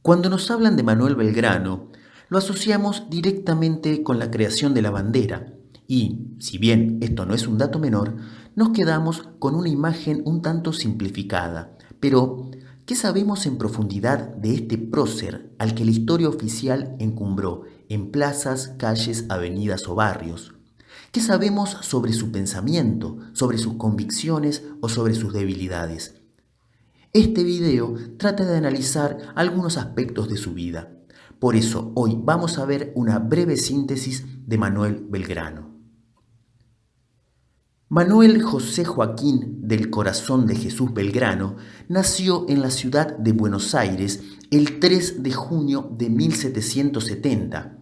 Cuando nos hablan de Manuel Belgrano, lo asociamos directamente con la creación de la bandera y, si bien esto no es un dato menor, nos quedamos con una imagen un tanto simplificada. Pero, ¿qué sabemos en profundidad de este prócer al que la historia oficial encumbró en plazas, calles, avenidas o barrios? ¿Qué sabemos sobre su pensamiento, sobre sus convicciones o sobre sus debilidades? Este video trata de analizar algunos aspectos de su vida. Por eso hoy vamos a ver una breve síntesis de Manuel Belgrano. Manuel José Joaquín del Corazón de Jesús Belgrano nació en la ciudad de Buenos Aires el 3 de junio de 1770.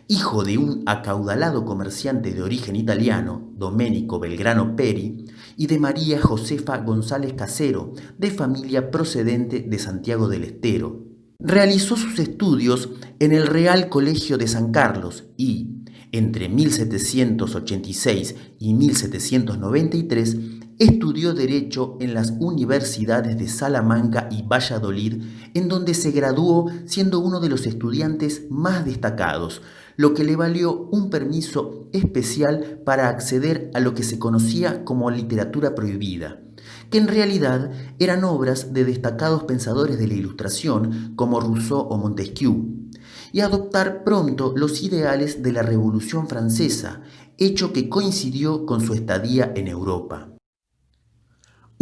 Hijo de un acaudalado comerciante de origen italiano, Domenico Belgrano Peri, y de María Josefa González Casero, de familia procedente de Santiago del Estero. Realizó sus estudios en el Real Colegio de San Carlos y, entre 1786 y 1793, estudió Derecho en las universidades de Salamanca y Valladolid, en donde se graduó siendo uno de los estudiantes más destacados, lo que le valió un permiso especial para acceder a lo que se conocía como literatura prohibida, que en realidad eran obras de destacados pensadores de la Ilustración como Rousseau o Montesquieu, y adoptar pronto los ideales de la Revolución Francesa, hecho que coincidió con su estadía en Europa.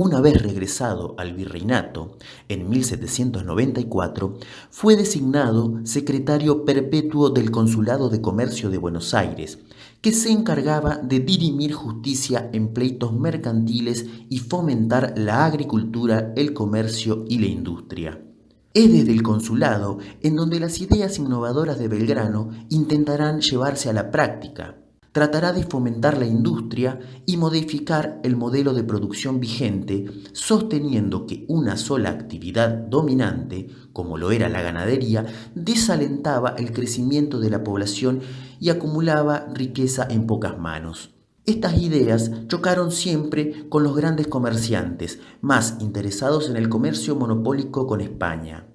Una vez regresado al virreinato, en 1794, fue designado secretario perpetuo del Consulado de Comercio de Buenos Aires, que se encargaba de dirimir justicia en pleitos mercantiles y fomentar la agricultura, el comercio y la industria. Es desde el consulado en donde las ideas innovadoras de Belgrano intentarán llevarse a la práctica. Tratará de fomentar la industria y modificar el modelo de producción vigente, sosteniendo que una sola actividad dominante, como lo era la ganadería, desalentaba el crecimiento de la población y acumulaba riqueza en pocas manos. Estas ideas chocaron siempre con los grandes comerciantes, más interesados en el comercio monopólico con España.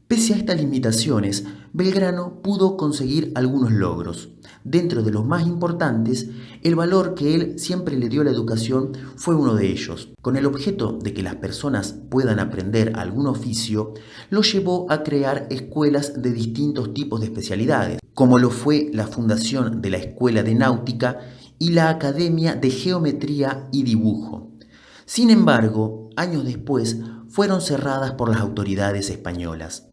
Pese a estas limitaciones, Belgrano pudo conseguir algunos logros. Dentro de los más importantes, el valor que él siempre le dio a la educación fue uno de ellos. Con el objeto de que las personas puedan aprender algún oficio, lo llevó a crear escuelas de distintos tipos de especialidades, como lo fue la fundación de la Escuela de Náutica y la Academia de Geometría y Dibujo. Sin embargo, años después, fueron cerradas por las autoridades españolas.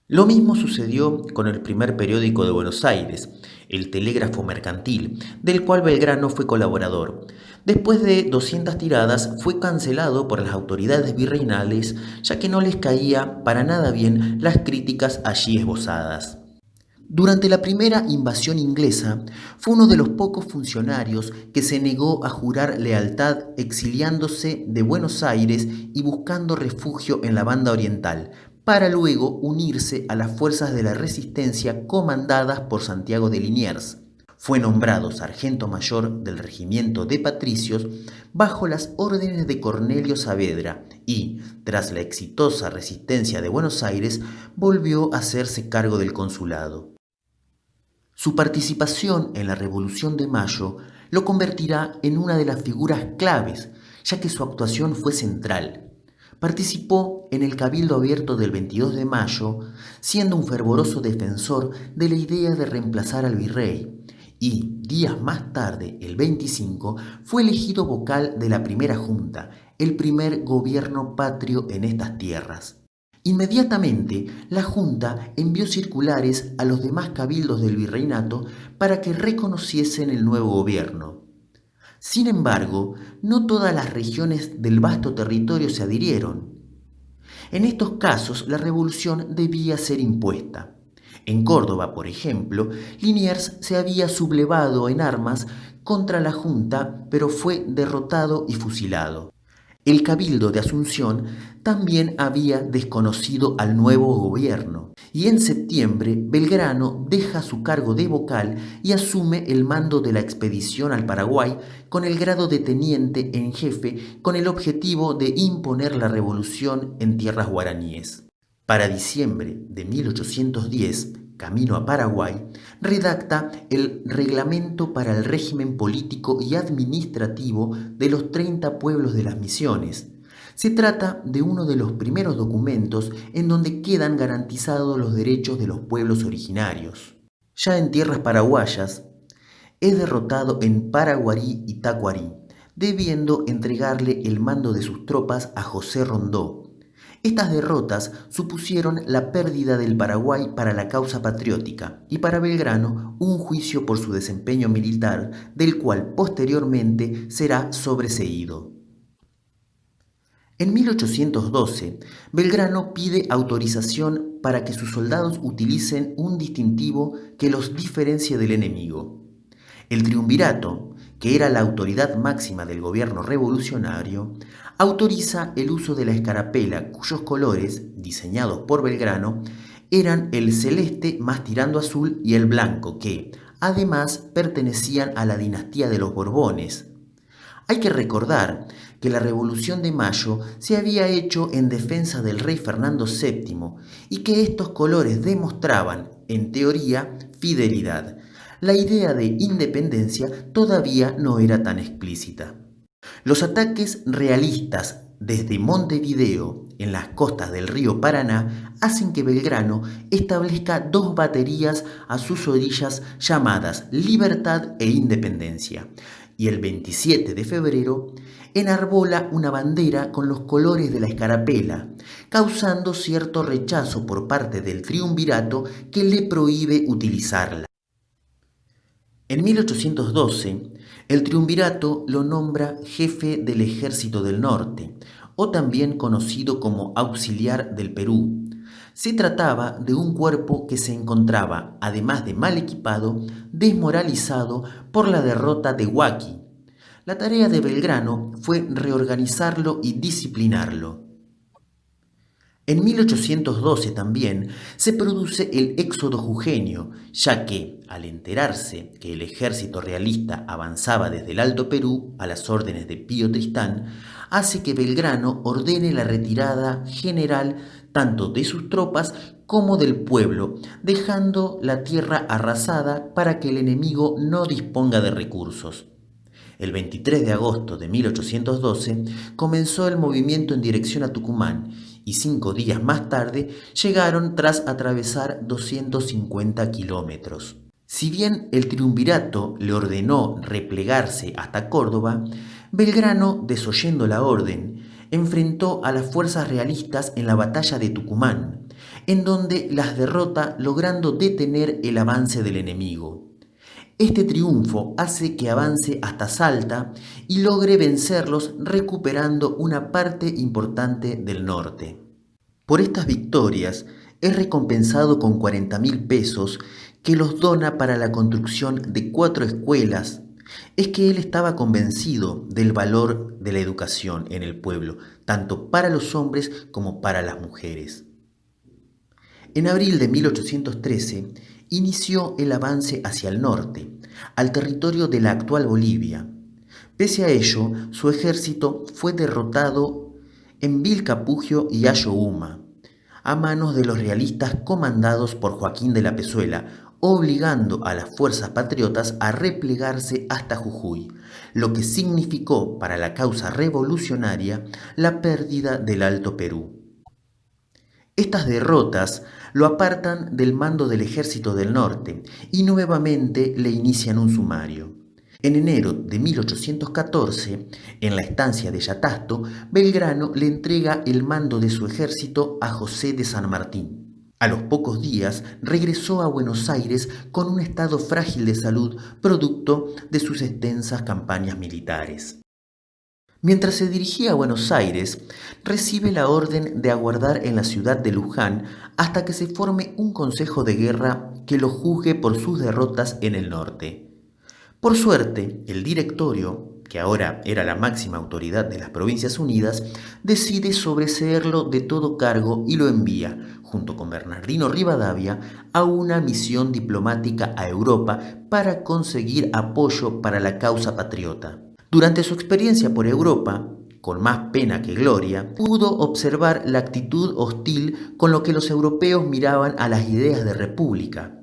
Lo mismo sucedió con el primer periódico de Buenos Aires, el Telégrafo Mercantil, del cual Belgrano fue colaborador. Después de 200 tiradas fue cancelado por las autoridades virreinales, ya que no les caía para nada bien las críticas allí esbozadas. Durante la primera invasión inglesa, fue uno de los pocos funcionarios que se negó a jurar lealtad, exiliándose de Buenos Aires y buscando refugio en la Banda Oriental, para luego unirse a las fuerzas de la resistencia comandadas por Santiago de Liniers. Fue nombrado sargento mayor del regimiento de patricios bajo las órdenes de Cornelio Saavedra y, tras la exitosa resistencia de Buenos Aires, volvió a hacerse cargo del consulado. Su participación en la Revolución de Mayo lo convertirá en una de las figuras claves, ya que su actuación fue central. Participó en el Cabildo Abierto del 22 de mayo, siendo un fervoroso defensor de la idea de reemplazar al virrey, y días más tarde, el 25, fue elegido vocal de la primera junta, el primer gobierno patrio en estas tierras. Inmediatamente, la Junta envió circulares a los demás cabildos del virreinato para que reconociesen el nuevo gobierno. Sin embargo, no todas las regiones del vasto territorio se adhirieron. En estos casos, la revolución debía ser impuesta. En Córdoba, por ejemplo, Liniers se había sublevado en armas contra la Junta, pero fue derrotado y fusilado. El Cabildo de Asunción también había desconocido al nuevo gobierno, y en septiembre Belgrano deja su cargo de vocal y asume el mando de la expedición al Paraguay con el grado de teniente en jefe, con el objetivo de imponer la revolución en tierras guaraníes. Para diciembre de 1810, camino a Paraguay, redacta el Reglamento para el régimen político y administrativo de los 30 pueblos de las Misiones. Se trata de uno de los primeros documentos en donde quedan garantizados los derechos de los pueblos originarios. Ya en tierras paraguayas, es derrotado en Paraguarí y Tacuarí, debiendo entregarle el mando de sus tropas a José Rondó. Estas derrotas supusieron la pérdida del Paraguay para la causa patriótica y para Belgrano un juicio por su desempeño militar, del cual posteriormente será sobreseído. En 1812, Belgrano pide autorización para que sus soldados utilicen un distintivo que los diferencie del enemigo. El triunvirato, que era la autoridad máxima del gobierno revolucionario, autoriza el uso de la escarapela cuyos colores, diseñados por Belgrano, eran el celeste más tirando azul y el blanco, que, además, pertenecían a la dinastía de los Borbones. Hay que recordar que la Revolución de Mayo se había hecho en defensa del rey Fernando VII y que estos colores demostraban, en teoría, fidelidad. La idea de independencia todavía no era tan explícita. Los ataques realistas desde Montevideo, en las costas del río Paraná, hacen que Belgrano establezca dos baterías a sus orillas llamadas Libertad e Independencia, y el 27 de febrero enarbola una bandera con los colores de la escarapela, causando cierto rechazo por parte del triunvirato que le prohíbe utilizarla. En 1812, el triunvirato lo nombra jefe del Ejército del Norte, o también conocido como auxiliar del Perú. Se trataba de un cuerpo que se encontraba, además de mal equipado, desmoralizado por la derrota de Huaqui. La tarea de Belgrano fue reorganizarlo y disciplinarlo. En 1812 también se produce el éxodo jujeño, ya que, al enterarse que el ejército realista avanzaba desde el Alto Perú a las órdenes de Pío Tristán, hace que Belgrano ordene la retirada general tanto de sus tropas como del pueblo, dejando la tierra arrasada para que el enemigo no disponga de recursos. El 23 de agosto de 1812 comenzó el movimiento en dirección a Tucumán y 5 días más tarde llegaron tras atravesar 250 kilómetros. Si bien el triunvirato le ordenó replegarse hasta Córdoba, Belgrano, desoyendo la orden, enfrentó a las fuerzas realistas en la batalla de Tucumán, en donde las derrota logrando detener el avance del enemigo. Este triunfo hace que avance hasta Salta y logre vencerlos recuperando una parte importante del norte. Por estas victorias es recompensado con 40.000 pesos que los dona para la construcción de 4 escuelas. Es que él estaba convencido del valor de la educación en el pueblo, tanto para los hombres como para las mujeres. En abril de 1813 inició el avance hacia el norte, al territorio de la actual Bolivia. Pese a ello, su ejército fue derrotado en Vilcapugio y Ayohuma, a manos de los realistas comandados por Joaquín de la Pezuela, obligando a las fuerzas patriotas a replegarse hasta Jujuy, lo que significó para la causa revolucionaria la pérdida del Alto Perú. Estas derrotas lo apartan del mando del Ejército del Norte y nuevamente le inician un sumario. En enero de 1814, en la estancia de Yatasto, Belgrano le entrega el mando de su ejército a José de San Martín. A los pocos días regresó a Buenos Aires con un estado frágil de salud producto de sus extensas campañas militares. Mientras se dirigía a Buenos Aires, recibe la orden de aguardar en la ciudad de Luján hasta que se forme un consejo de guerra que lo juzgue por sus derrotas en el norte. Por suerte, el directorio, que ahora era la máxima autoridad de las Provincias Unidas, decide sobreseerlo de todo cargo y lo envía, junto con Bernardino Rivadavia, a una misión diplomática a Europa para conseguir apoyo para la causa patriota. Durante su experiencia por Europa, con más pena que gloria, pudo observar la actitud hostil con lo que los europeos miraban a las ideas de república.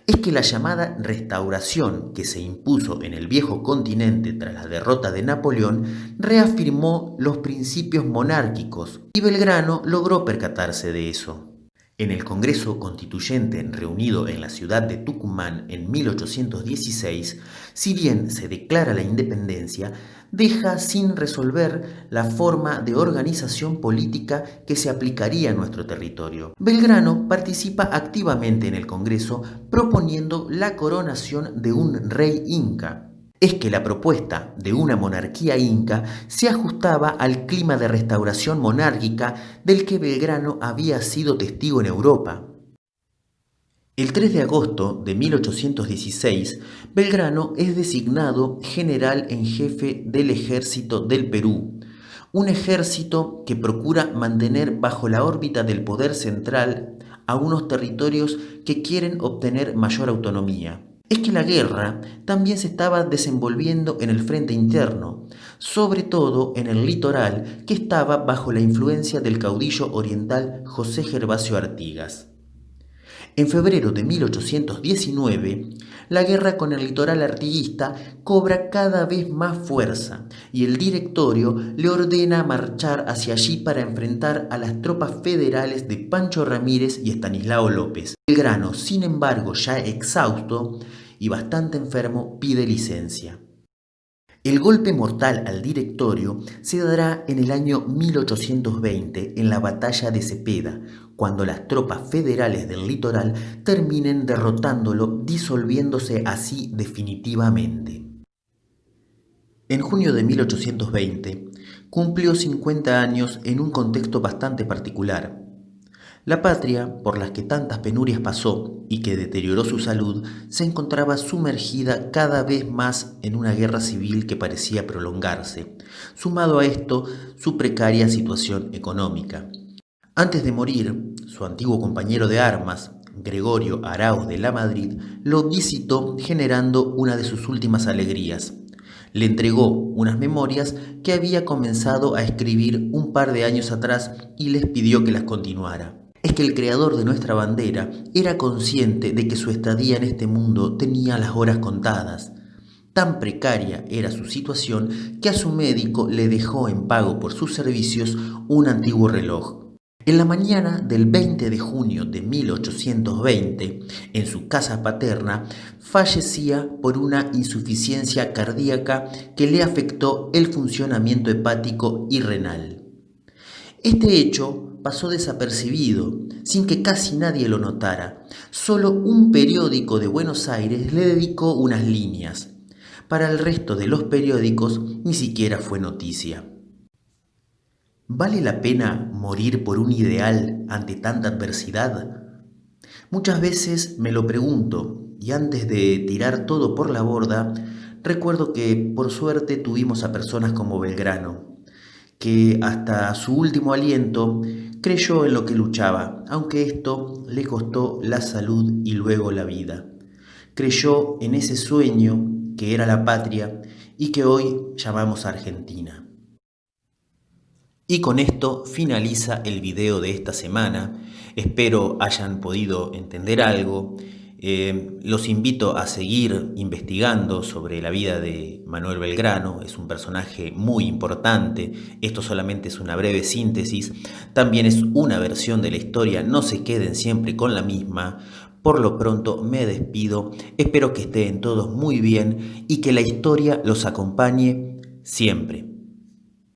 Es que la llamada restauración que se impuso en el viejo continente tras la derrota de Napoleón reafirmó los principios monárquicos y Belgrano logró percatarse de eso. En el Congreso Constituyente reunido en la ciudad de Tucumán en 1816, si bien se declara la independencia, deja sin resolver la forma de organización política que se aplicaría a nuestro territorio. Belgrano participa activamente en el Congreso proponiendo la coronación de un rey inca. Es que la propuesta de una monarquía inca se ajustaba al clima de restauración monárquica del que Belgrano había sido testigo en Europa. El 3 de agosto de 1816, Belgrano es designado general en jefe del ejército del Perú, un ejército que procura mantener bajo la órbita del poder central a unos territorios que quieren obtener mayor autonomía. Es que la guerra también se estaba desenvolviendo en el frente interno, sobre todo en el litoral que estaba bajo la influencia del caudillo oriental José Gervasio Artigas. En febrero de 1819, la guerra con el litoral artiguista cobra cada vez más fuerza y el directorio le ordena marchar hacia allí para enfrentar a las tropas federales de Pancho Ramírez y Estanislao López. Belgrano, sin embargo, ya exhausto y bastante enfermo, pide licencia. El golpe mortal al directorio se dará en el año 1820 en la batalla de Cepeda, cuando las tropas federales del litoral terminen derrotándolo, disolviéndose así definitivamente. En junio de 1820 cumplió 50 años en un contexto bastante particular. La patria, por las que tantas penurias pasó y que deterioró su salud, se encontraba sumergida cada vez más en una guerra civil que parecía prolongarse, sumado a esto su precaria situación económica. Antes de morir, su antiguo compañero de armas, Gregorio Arauz de la Madrid, lo visitó generando una de sus últimas alegrías. Le entregó unas memorias que había comenzado a escribir un par de años atrás y les pidió que las continuara. Es que el creador de nuestra bandera era consciente de que su estadía en este mundo tenía las horas contadas. Tan precaria era su situación que a su médico le dejó en pago por sus servicios un antiguo reloj. En la mañana del 20 de junio de 1820, en su casa paterna, fallecía por una insuficiencia cardíaca que le afectó el funcionamiento hepático y renal. Este hecho pasó desapercibido, sin que casi nadie lo notara. Solo un periódico de Buenos Aires le dedicó unas líneas. Para el resto de los periódicos ni siquiera fue noticia. ¿Vale la pena morir por un ideal ante tanta adversidad? Muchas veces me lo pregunto, y antes de tirar todo por la borda, recuerdo que por suerte tuvimos a personas como Belgrano, que hasta su último aliento creyó en lo que luchaba, aunque esto le costó la salud y luego la vida. Creyó en ese sueño que era la patria y que hoy llamamos Argentina. Y con esto finaliza el video de esta semana. Espero hayan podido entender algo. Los invito a seguir investigando sobre la vida de Manuel Belgrano. Es un personaje muy importante. Esto solamente es una breve síntesis. También es una versión de la historia. No se queden siempre con la misma. Por lo pronto me despido. Espero que estén todos muy bien y que la historia los acompañe siempre.